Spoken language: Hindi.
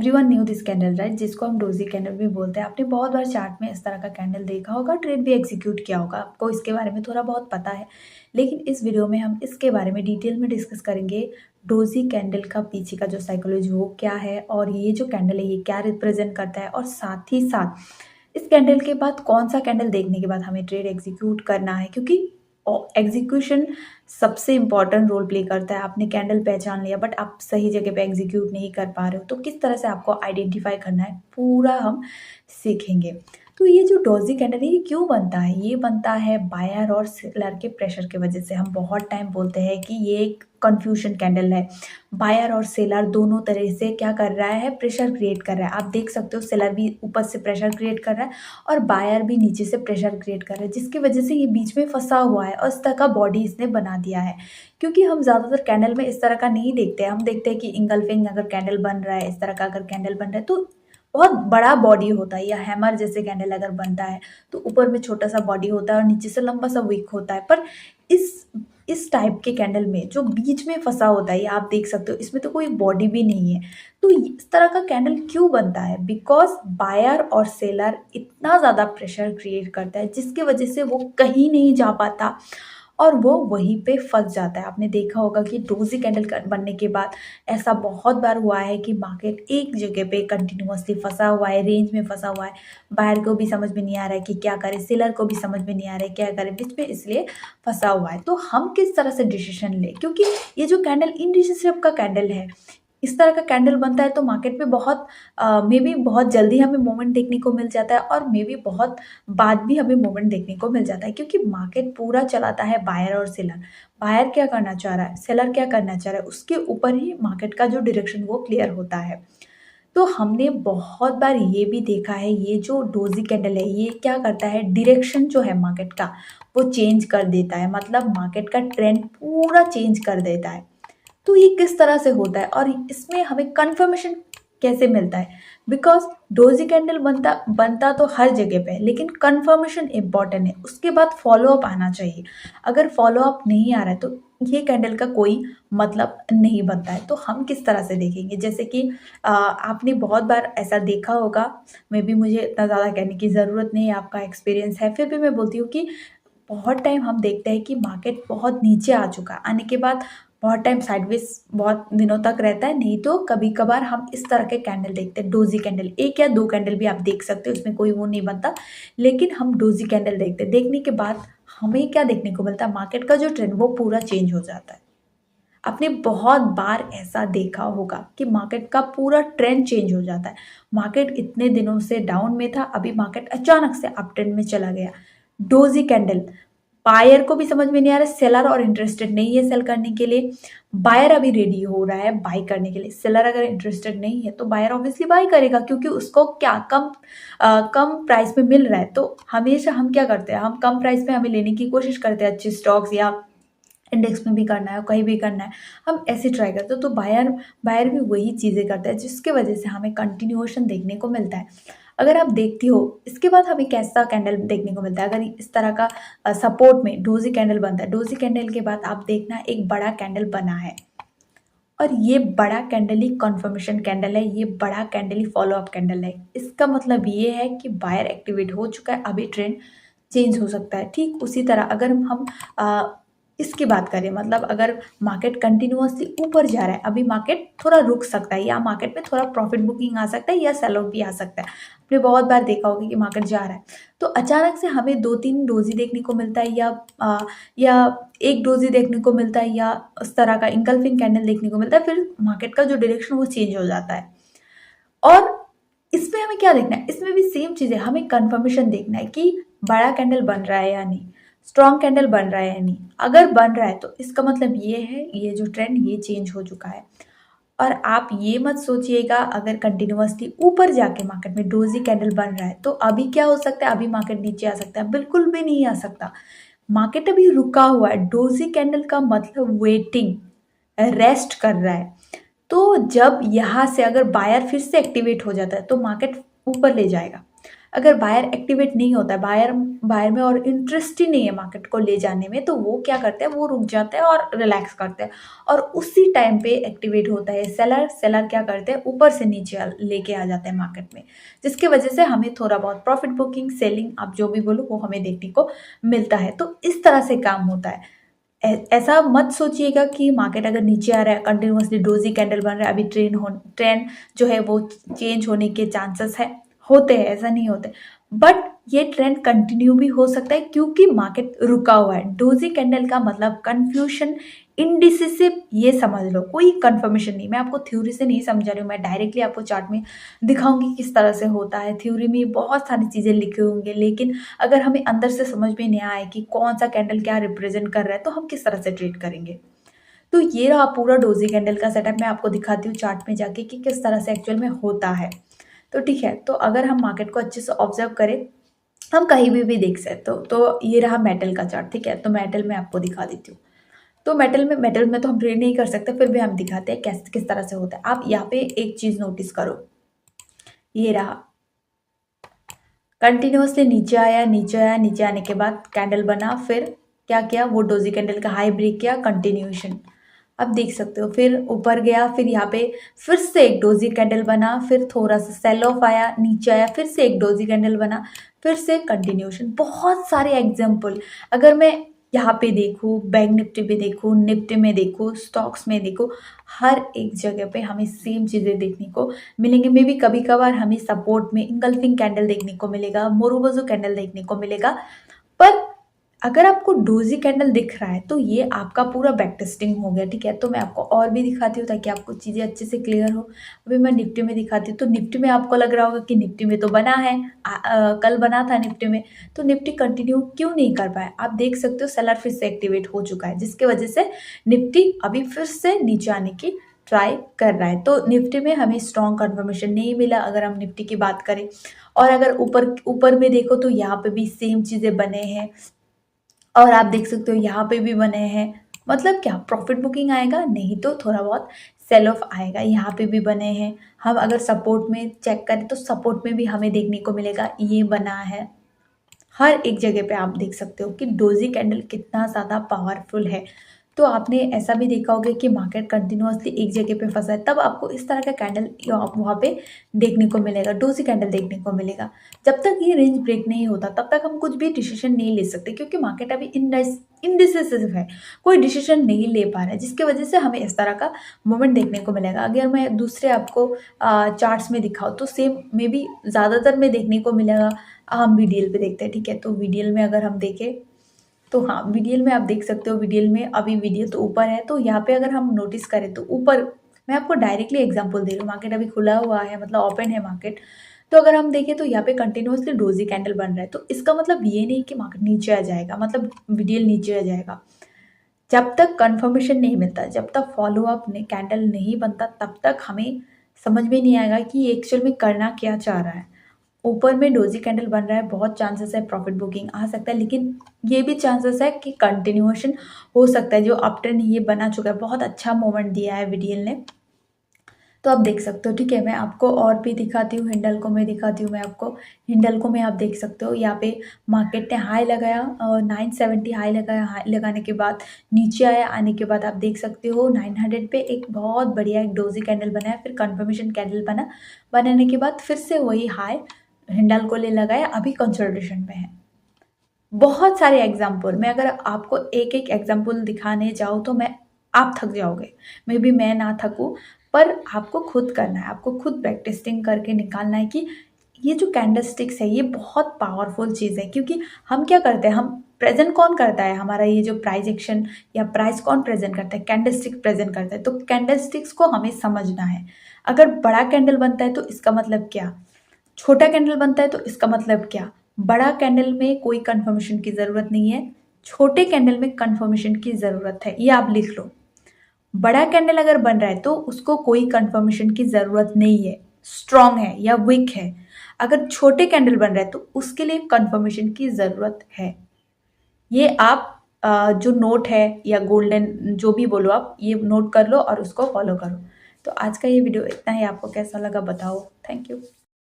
Everyone new this candle right, जिसको हम डोजी कैंडल भी बोलते हैं। आपने बहुत बार चार्ट में इस तरह का कैंडल देखा होगा, ट्रेड भी एग्जीक्यूट किया होगा, आपको इसके बारे में थोड़ा बहुत पता है। लेकिन इस वीडियो में हम इसके बारे में डिटेल में डिस्कस करेंगे। डोजी कैंडल का पीछे का जो साइकोलॉजी वो क्या है, और ये जो कैंडल है ये क्या रिप्रेजेंट करता है, और साथ ही साथ इस कैंडल के बाद कौन सा कैंडल देखने के बाद हमें ट्रेड एग्जीक्यूट करना है, क्योंकि एग्जीक्यूशन सबसे इंपॉर्टेंट रोल प्ले करता है। आपने कैंडल पहचान लिया बट आप सही जगह पे एग्जीक्यूट नहीं कर पा रहे हो, तो किस तरह से आपको आइडेंटिफाई करना है पूरा हम सीखेंगे। तो ये जो डोजी कैंडल है ये क्यों बनता है? ये बनता है बायर और सेलर के प्रेशर की वजह से। हम बहुत टाइम बोलते हैं कि ये एक कंफ्यूजन कैंडल है। बायर और सेलर दोनों तरह से क्या कर रहा है, प्रेशर क्रिएट कर रहा है। आप देख सकते हो सेलर भी ऊपर से प्रेशर क्रिएट कर रहा है और बायर भी नीचे से प्रेशर क्रिएट कर रहा है, जिसकी वजह से ये बीच में फंसा हुआ है और इस तरह का बॉडी इसने बना दिया है। क्योंकि हम ज़्यादातर कैंडल में इस तरह का नहीं देखते हैं, हम देखते हैं कि इंगल्फिंग अगर कैंडल बन रहा है, इस तरह का अगर कैंडल बन रहा है तो बहुत बड़ा बॉडी होता है, या हैमर जैसे कैंडल अगर बनता है तो ऊपर में छोटा सा बॉडी होता है और नीचे से लंबा सा विक होता है। पर इस टाइप के कैंडल में जो बीच में फंसा होता है, ये आप देख सकते हो, इसमें तो कोई बॉडी भी नहीं है। तो इस तरह का कैंडल क्यों बनता है? बिकॉज बायर और सेलर इतना ज़्यादा प्रेशर क्रिएट करता है जिसकी वजह से वो कहीं नहीं जा पाता और वो वहीं पे फंस जाता है। आपने देखा होगा कि डोजी कैंडल बनने के बाद ऐसा बहुत बार हुआ है कि मार्केट एक जगह पे कंटिन्यूअसली फंसा हुआ है, रेंज में फंसा हुआ है। बायर को भी समझ में नहीं आ रहा है कि क्या करे, सेलर को भी समझ में नहीं आ रहा है क्या करे, बीच में इसलिए फंसा हुआ है। तो हम किस तरह से डिसीजन लें, क्योंकि ये जो कैंडल इनडिसिसिव का कैंडल है, इस तरह का कैंडल बनता है तो मार्केट में बहुत मे बी बहुत जल्दी हमें मोमेंट देखने को मिल जाता है और मे बी बहुत बाद भी हमें मोमेंट देखने को मिल जाता है, क्योंकि मार्केट पूरा चलाता है बायर और सेलर। बायर क्या करना चाह रहा है, सेलर क्या करना चाह रहा है, उसके ऊपर ही मार्केट का जो डायरेक्शन वो क्लियर होता है। तो हमने बहुत बार ये भी देखा है, ये जो डोजी कैंडल है ये क्या करता है, डायरेक्शन जो है मार्केट का वो चेंज कर देता है, मतलब मार्केट का ट्रेंड पूरा चेंज कर देता है। तो ये किस तरह से होता है और इसमें हमें कंफर्मेशन कैसे मिलता है? बिकॉज डोजी कैंडल बनता तो हर जगह पे है, लेकिन कंफर्मेशन इंपॉर्टेंट है, उसके बाद फॉलो अप आना चाहिए। अगर फॉलो अप नहीं आ रहा है तो ये कैंडल का कोई मतलब नहीं बनता है। तो हम किस तरह से देखेंगे? जैसे कि आपने बहुत बार ऐसा देखा होगा, मे बी मुझे इतना ज़्यादा कहने की ज़रूरत नहीं है, आपका एक्सपीरियंस है, फिर भी मैं बोलती हूँ कि बहुत टाइम हम देखते हैं कि मार्केट बहुत नीचे आ चुका है, आने के बाद बहुत टाइम साइडवेज बहुत दिनों तक रहता है, नहीं तो कभी कभार हम इस तरह के कैंडल देखते हैं, डोजी कैंडल। एक या दो कैंडल भी आप देख सकते हो, उसमें कोई वो नहीं बनता, लेकिन हम डोजी कैंडल देखते हैं। देखने के बाद हमें क्या देखने को मिलता है, मार्केट का जो ट्रेंड वो पूरा चेंज हो जाता है। आपने बहुत बार ऐसा देखा होगा कि मार्केट का पूरा ट्रेंड चेंज हो जाता है। मार्केट इतने दिनों से डाउन में था, अभी मार्केट अचानक से अप ट्रेंड में चला गया। डोजी कैंडल, बायर को भी समझ में नहीं आ रहा है, सेलर और इंटरेस्टेड नहीं है सेल करने के लिए। बायर अभी रेडी हो रहा है बाई करने के लिए, सेलर अगर इंटरेस्टेड नहीं है तो बायर ऑब्वियसली बाई करेगा, क्योंकि उसको क्या कम प्राइस में मिल रहा है। तो हमेशा हम क्या करते हैं, हम कम प्राइस में हमें लेने की कोशिश करते हैं, अच्छे स्टॉक्स या इंडेक्स में भी करना है, कहीं भी करना है, हम ऐसे ट्राई करते हैं। तो बायर बायर भी वही चीज़ें करता है, जिसके वजह से हमें कंटिन्यूएशन देखने को मिलता है। अगर आप देखती हो इसके बाद हमें कैसा कैंडल देखने को मिलता है, अगर इस तरह का सपोर्ट में डोजी कैंडल बनता है, डोजी कैंडल के बाद आप देखना एक बड़ा कैंडल बना है, और ये बड़ा कैंडल ही कंफर्मेशन कैंडल है, ये बड़ा कैंडल ही फॉलो अप कैंडल है। इसका मतलब ये है कि बायर एक्टिवेट हो चुका है, अभी ट्रेंड चेंज हो सकता है। ठीक उसी तरह अगर हम इसकी बात करें, मतलब अगर मार्केट कंटिन्यूअसली ऊपर जा रहा है, अभी मार्केट थोड़ा रुक सकता है, या मार्केट में थोड़ा प्रॉफिट बुकिंग आ सकता है, या सेल आउट भी आ सकता है। आपने बहुत बार देखा होगा कि मार्केट जा रहा है तो अचानक से हमें 2-3 डोजी देखने को मिलता है, या एक डोजी देखने को मिलता है, या उस तरह का इंगल्फिंग कैंडल देखने को मिलता है, फिर मार्केट का जो डायरेक्शन वो चेंज हो जाता है। और इसमें हमें क्या देखना है, इसमें भी सेम चीज़ है, हमें कंफर्मेशन देखना है कि बड़ा कैंडल बन रहा है या नहीं, स्ट्रॉन्ग कैंडल बन रहा है या नहीं। अगर बन रहा है तो इसका मतलब ये है ये जो ट्रेंड ये चेंज हो चुका है। और आप ये मत सोचिएगा अगर कंटिन्यूअसली ऊपर जाके मार्केट में डोजी कैंडल बन रहा है तो अभी क्या हो सकता है, अभी मार्केट नीचे आ सकता है, बिल्कुल भी नहीं आ सकता। मार्केट अभी रुका हुआ है, डोजी कैंडल का मतलब वेटिंग, रेस्ट कर रहा है। तो जब यहाँ से अगर बायर फिर से एक्टिवेट हो जाता है तो मार्केट ऊपर ले जाएगा। अगर बायर एक्टिवेट नहीं होता है, बायर में और इंटरेस्ट ही नहीं है मार्केट को ले जाने में, तो वो क्या करते हैं, वो रुक जाते हैं और रिलैक्स करते हैं। और उसी टाइम पे एक्टिवेट होता है सेलर क्या करते हैं, ऊपर से नीचे लेके आ जाते हैं मार्केट में, जिसकी वजह से हमें थोड़ा बहुत प्रॉफिट बुकिंग, सेलिंग, आप जो भी बोलो, वो हमें देखने को मिलता है। तो इस तरह से काम होता है। ऐसा मत सोचिएगा कि मार्केट अगर नीचे आ रहा है, कंटिन्यूअसली डोजी कैंडल बन रहा है, अभी ट्रेंड जो है वो चेंज होने के चांसेस है, होते हैं, ऐसा नहीं होते, बट ये ट्रेंड कंटिन्यू भी हो सकता है क्योंकि मार्केट रुका हुआ है। डोजी कैंडल का मतलब कंफ्यूजन, इनडिसिसिव, ये समझ लो, कोई कंफर्मेशन नहीं। मैं आपको थ्योरी से नहीं समझा रही हूँ, मैं डायरेक्टली आपको चार्ट में दिखाऊंगी किस तरह से होता है। थ्योरी में बहुत सारी चीजें लिखे होंगे, लेकिन अगर हमें अंदर से समझ में नहीं आए कि कौन सा कैंडल क्या रिप्रेजेंट कर रहा है, तो हम किस तरह से ट्रेड करेंगे। तो ये रहा पूरा डोजी कैंडल का सेटअप। मैं आपको दिखाती हूँ चार्ट में जाके कि किस तरह से एक्चुअल में होता है। तो ठीक है, तो अगर हम मार्केट को अच्छे से ऑब्जर्व करें, हम कहीं भी देख सकते हो। तो ये रहा मेटल का चार्ट, ठीक है। तो मेटल में आपको दिखा देती हूँ। तो मेटल में तो हम ट्रेड नहीं कर सकते, फिर भी हम दिखाते हैं कैसे किस तरह से होता है। आप यहाँ पे एक चीज नोटिस करो, ये रहा, कंटिन्यूअसली नीचे आया, नीचे आने के बाद कैंडल बना, फिर क्या किया, वो डोजी कैंडल का हाई ब्रेक किया, कंटिन्यूएशन, अब देख सकते हो, फिर ऊपर गया, फिर यहाँ पे फिर से एक डोजी कैंडल बना, फिर थोड़ा सा सेल ऑफ आया, नीचे आया, फिर से एक डोजी कैंडल बना, फिर से कंटिन्यूएशन। बहुत सारे एग्जाम्पल अगर मैं यहाँ पे देखूँ, बैंक निफ्टी पे देखूँ, निफ्टी में देखूँ, स्टॉक्स में देखूँ, हर एक जगह पे हमें सेम चीज़ें देखने को मिलेंगे। मे बी कभी कभार हमें सपोर्ट में इंगल्फिंग कैंडल देखने को मिलेगा, मोरोबोजो कैंडल देखने को मिलेगा, पर अगर आपको डोजी कैंडल दिख रहा है तो ये आपका पूरा बैक टेस्टिंग हो गया, ठीक है। तो मैं आपको और भी दिखाती हूँ ताकि आपको चीज़ें अच्छे से क्लियर हो। अभी मैं निफ्टी में दिखाती हूँ। तो निफ्टी में आपको लग रहा होगा कि निफ्टी में तो बना है, कल बना था निफ्टी में, तो निफ्टी कंटिन्यू क्यों नहीं कर पाया। आप देख सकते हो सेलर फिर से एक्टिवेट हो चुका है, जिसकी वजह से निफ्टी अभी फिर से नीचे आने की ट्राई कर रहा है। तो निफ्टी में हमें स्ट्रॉन्ग कंफर्मेशन नहीं मिला अगर हम निफ्टी की बात करें। और अगर ऊपर में देखो तो यहाँ पे भी सेम चीज़ें बने हैं, और आप देख सकते हो यहाँ पे भी बने हैं। मतलब क्या प्रॉफिट बुकिंग आएगा, नहीं तो थोड़ा बहुत सेल ऑफ आएगा। यहाँ पे भी बने हैं। हम अगर सपोर्ट में चेक करें तो सपोर्ट में भी हमें देखने को मिलेगा, ये बना है। हर एक जगह पे आप देख सकते हो कि डोजी कैंडल कितना ज़्यादा पावरफुल है। तो आपने ऐसा भी देखा होगा कि मार्केट कंटिन्यूअसली एक जगह पे फंसा है, तब आपको इस तरह का कैंडल वहाँ पे देखने को मिलेगा, डोजी कैंडल देखने को मिलेगा। जब तक ये रेंज ब्रेक नहीं होता तब तक हम कुछ भी डिसीजन नहीं ले सकते, क्योंकि मार्केट अभी इनडिसिसिव है, कोई डिसीजन नहीं ले पा रहा है, जिसकी वजह से हमें इस तरह का मोमेंट देखने को मिलेगा। अगर मैं दूसरे आपको चार्ट्स में दिखाऊँ तो सेम में भी ज़्यादातर में देखने को मिलेगा। हम वीडीएल पे देखते हैं, ठीक है। तो वीडीएल में अगर हम देखें तो हाँ, वीडीएल में आप देख सकते हो, वीडीएल में अभी वीडियो तो ऊपर है, तो यहाँ पे अगर हम नोटिस करें तो ऊपर, मैं आपको डायरेक्टली एग्जांपल दे रही हूँ, मार्केट अभी खुला हुआ है, मतलब ओपन है मार्केट। तो अगर हम देखें तो यहाँ पे कंटिन्यूअसली डोजी कैंडल बन रहा है, तो इसका मतलब ये नहीं कि मार्केट नीचे आ जाएगा, मतलब वीडीएल नीचे आ जाएगा। जब तक कंफर्मेशन नहीं मिलता, जब तक फॉलो अप कैंडल नहीं बनता, तब तक हमें समझ में नहीं आएगा कि एक्चुअल में करना क्या चाह रहा है। ऊपर में डोजी कैंडल बन रहा है, बहुत चांसेस है प्रॉफिट बुकिंग आ सकता है, लेकिन ये भी चांसेस है कि कंटिन्यूएशन हो सकता है। जो अप ट्रेंड ये बना चुका है, बहुत अच्छा मोमेंट दिया है वीडीएल ने, तो आप देख सकते हो, ठीक है। मैं आपको और भी दिखाती हूँ, हिंडल्को में दिखाती हूँ मैं आपको। हिंडल्को में आप देख सकते हो, यहाँ पे मार्केट ने हाई लगाया, 970 हाई लगाया, हाई लगाने के बाद नीचे आया, आने के बाद आप देख सकते हो 900 पे एक बहुत बढ़िया एक डोजी कैंडल बनाया, फिर कन्फर्मेशन कैंडल बना, बनाने के बाद फिर से वही हाई हिंडल्को ले लगाया, अभी कंसोलिडेशन में है। बहुत सारे एग्जाम्पल, मैं अगर आपको एक एक एग्जाम्पल दिखाने जाऊँ तो आप थक जाओगे, मे बी मैं ना थकूँ, पर आपको खुद करना है, आपको खुद बैक टेस्टिंग करके निकालना है कि ये जो कैंडलस्टिक्स है ये बहुत पावरफुल चीज़ है। क्योंकि हम क्या करते हैं, हम प्रेजेंट कौन करता है, हमारा ये जो प्राइस एक्शन या प्राइस कौन प्रेजेंट करता है, कैंडलस्टिक प्रेजेंट करता है। तो कैंडलस्टिक्स को हमें समझना है। अगर बड़ा कैंडल बनता है तो इसका मतलब क्या, छोटा कैंडल बनता है तो इसका मतलब क्या। बड़ा कैंडल में कोई कंफर्मेशन की ज़रूरत नहीं है, छोटे कैंडल में कंफर्मेशन की ज़रूरत है, ये आप लिख लो। बड़ा कैंडल अगर बन रहा है तो उसको कोई कंफर्मेशन की ज़रूरत नहीं है, स्ट्रॉन्ग है या वीक है। अगर छोटे कैंडल बन रहा है तो उसके लिए कंफर्मेशन की ज़रूरत है। ये आप जो नोट है या गोल्डन जो भी बोलो आप, ये नोट कर लो और उसको फॉलो करो। तो आज का ये वीडियो इतना ही, आपको कैसा लगा बताओ। Thank you.